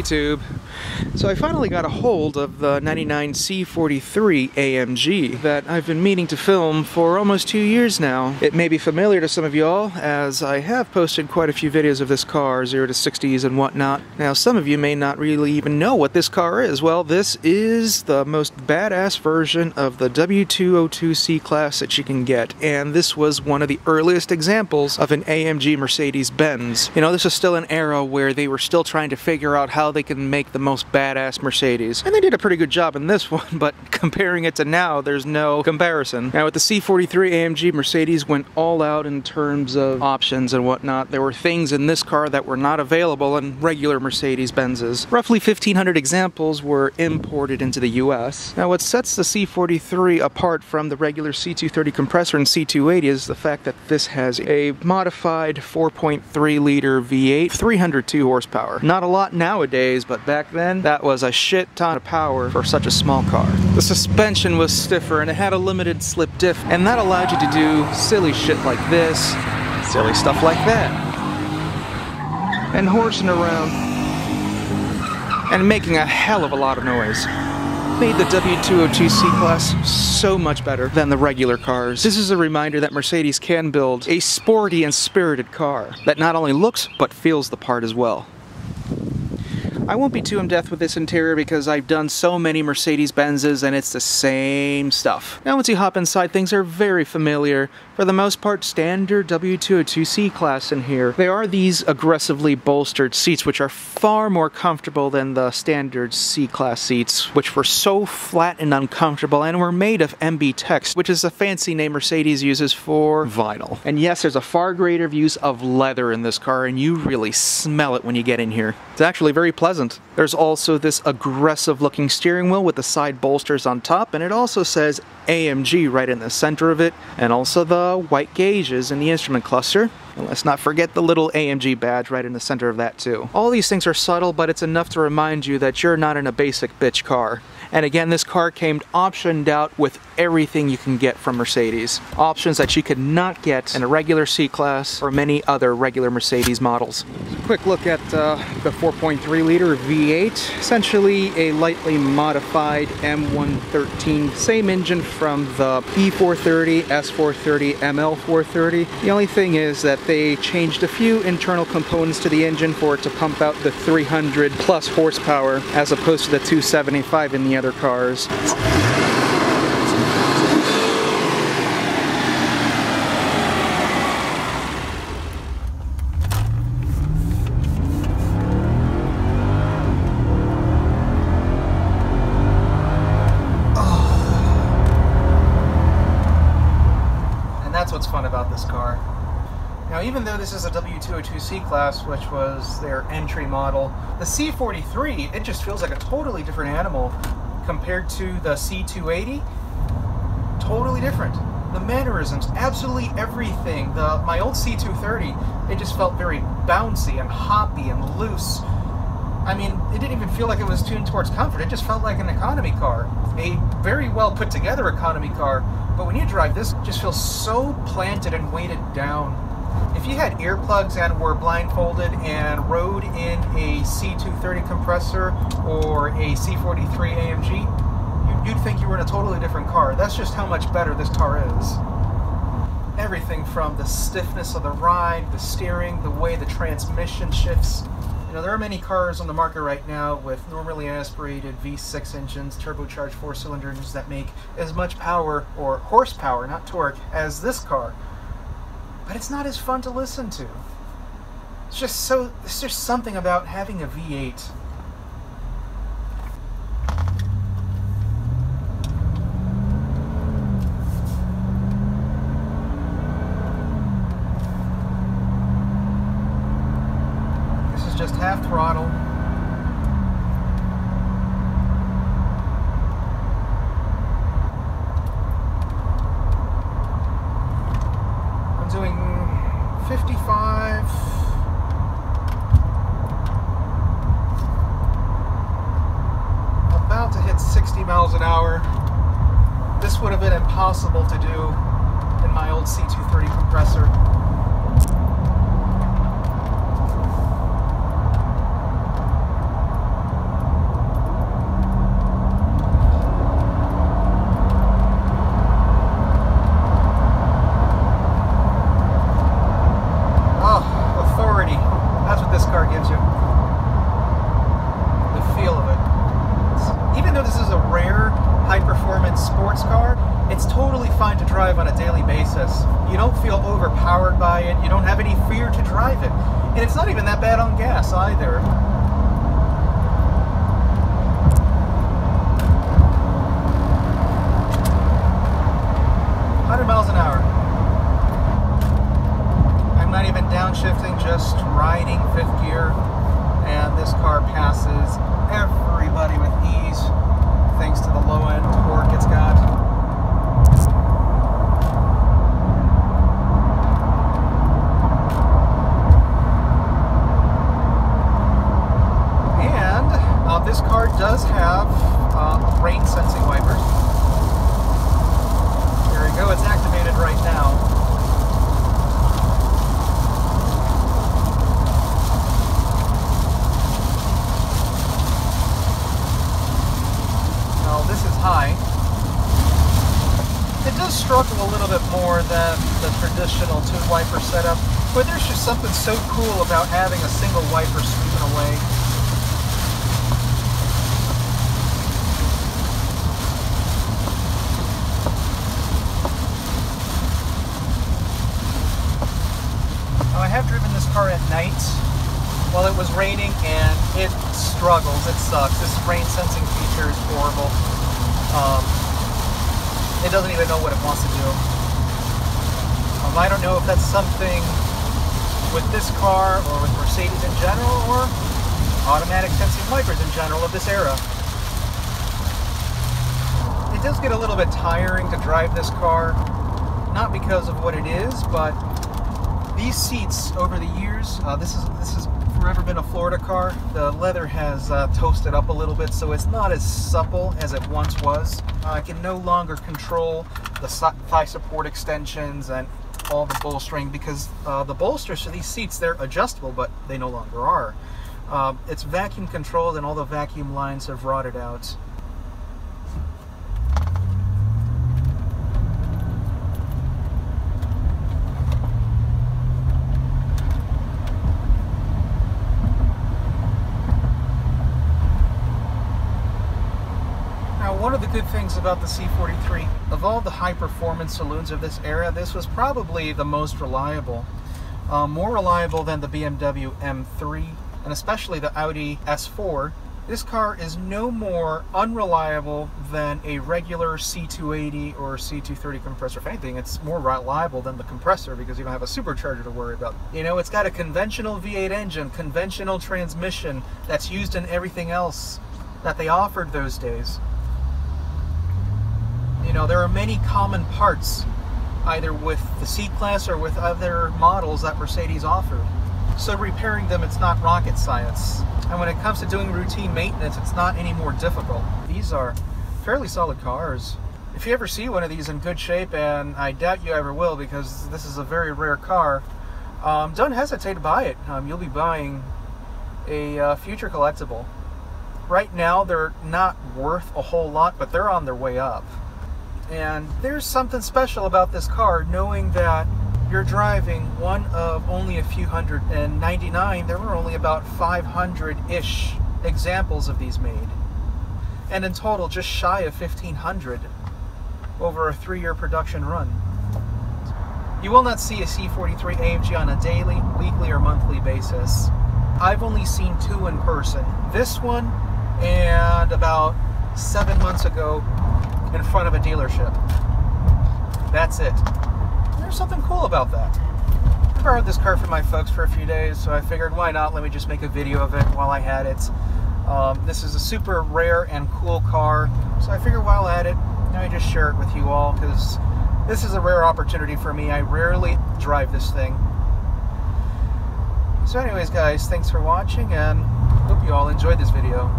YouTube. So I finally got a hold of the 99 C43 AMG that I've been meaning to film for almost 2 years now. It may be familiar to some of y'all, as I have posted quite a few videos of this car, 0 to 60s and whatnot. Now some of you may not really even know what this car is. Well, this is the most badass version of the W202 C-Class that you can get, and this was one of the earliest examples of an AMG Mercedes-Benz. You know, this is still an era where they were still trying to figure out how they can make the most badass Mercedes. And they did a pretty good job in this one, but comparing it to now, there's no comparison. Now with the C43 AMG, Mercedes went all out in terms of options and whatnot. There were things in this car that were not available in regular Mercedes-Benzes. Roughly 1,500 examples were imported into the US. Now what sets the C43 apart from the regular C230 compressor and C280 is the fact that this has a modified 4.3 liter V8, 302 horsepower. Not a lot nowadays, but back then that was a shit ton of power for such a small car. The suspension was stiffer and it had a limited slip diff, and that allowed you to do silly shit like this, silly stuff like that, and horsing around and making a hell of a lot of noise. Made the W202 C-Class so much better than the regular cars. This is a reminder that Mercedes can build a sporty and spirited car that not only looks but feels the part as well. I won't be too in-depth with this interior because I've done so many Mercedes-Benzes and it's the same stuff. Now once you hop inside, things are very familiar. For the most part, standard W202 C-Class in here. They are these aggressively bolstered seats, which are far more comfortable than the standard C-Class seats, which were so flat and uncomfortable and were made of MB-Tex, which is a fancy name Mercedes uses for vinyl. And yes, there's a far greater use of leather in this car, and you really smell it when you get in here. It's actually very pleasant. There's also this aggressive looking steering wheel with the side bolsters on top, and it also says AMG right in the center of it, and also the white gauges in the instrument cluster. And let's not forget the little AMG badge right in the center of that too. All these things are subtle, but it's enough to remind you that you're not in a basic bitch car. And again, this car came optioned out with everything you can get from Mercedes. Options that you could not get in a regular C-Class or many other regular Mercedes models. Quick look at the 4.3 liter V8. Essentially a lightly modified M113. Same engine from the E430, S430, ML430. The only thing is that they changed a few internal components to the engine for it to pump out the 300 plus horsepower as opposed to the 275 in the other cars. And that's what's fun about this car. Now, even though this is a W202 C-Class, which was their entry model, the C43, it just feels like a totally different animal compared to the C280. Totally different. The mannerisms, absolutely everything. My old C230, it just felt very bouncy and hoppy and loose. I mean, it didn't even feel like it was tuned towards comfort. It just felt like an economy car. A very well put together economy car. But when you drive this, it just feels so planted and weighted down. If you had earplugs and were blindfolded and rode in a C230 compressor or a C43 AMG, you'd think you were in a totally different car. That's just how much better this car is. Everything from the stiffness of the ride, the steering, the way the transmission shifts. You know, there are many cars on the market right now with normally aspirated V6 engines, turbocharged 4-cylinder engines that make as much power, or horsepower, not torque, as this car. But it's not as fun to listen to. It's just something about having a V8. This is just half throttle. Doing 55, about to hit 60 miles an hour. This would have been impossible to do in my old C230 compressor. drive on a daily basis. You don't feel overpowered by it. You don't have any fear to drive it. And it's not even that bad on gas either. 100 miles an hour. I'm not even downshifting, just riding 5th gear. And this car passes everybody with ease, thanks to the low end torque it's got. And this car does have rain sensing wipers. There we go, it's activated right now. This is high. It does struggle a little bit more than the traditional 2 wiper setup, but there's just something so cool about having a single wiper sweeping away. Now, I have driven this car at night while it was raining, and it struggles. It sucks. This rain sensing feature is horrible. It doesn't even know what it wants to do. I don't know if that's something with this car or with Mercedes in general, or automatic sensing wipers in general of this era. It does get a little bit tiring to drive this car, not because of what it is, but these seats over the years, this has forever been a Florida car. The leather has toasted up a little bit, so it's not as supple as it once was. I can no longer control the thigh support extensions and all the bolstering, because the bolsters for these seats, they're adjustable, but they no longer are. It's vacuum controlled, and all the vacuum lines have rotted out. One of the good things about the C43, of all the high-performance saloons of this era, this was probably the most reliable. More reliable than the BMW M3, and especially the Audi S4. This car is no more unreliable than a regular C280 or C230 compressor. If anything, it's more reliable than the compressor, because you don't have a supercharger to worry about. You know, it's got a conventional V8 engine, conventional transmission that's used in everything else that they offered those days. You know, there are many common parts, either with the C-Class or with other models that Mercedes offered. So repairing them, it's not rocket science. And when it comes to doing routine maintenance, it's not any more difficult. These are fairly solid cars. If you ever see one of these in good shape, and I doubt you ever will because this is a very rare car, don't hesitate to buy it. You'll be buying a future collectible. Right now, they're not worth a whole lot, but they're on their way up. And there's something special about this car, knowing that you're driving one of only a few hundred. In '99, there were only about 500-ish examples of these made. And in total, just shy of 1,500 over a 3-year production run. You will not see a C43 AMG on a daily, weekly, or monthly basis. I've only seen 2 in person. This one, and about 7 months ago, in front of a dealership. That's it. There's something cool about that. I borrowed this car from my folks for a few days, so I figured, why not? Let me just make a video of it while I had it. This is a super rare and cool car, so I figured while at it, let me just share it with you all, because this is a rare opportunity for me. I rarely drive this thing. So anyways, guys, thanks for watching, and hope you all enjoyed this video.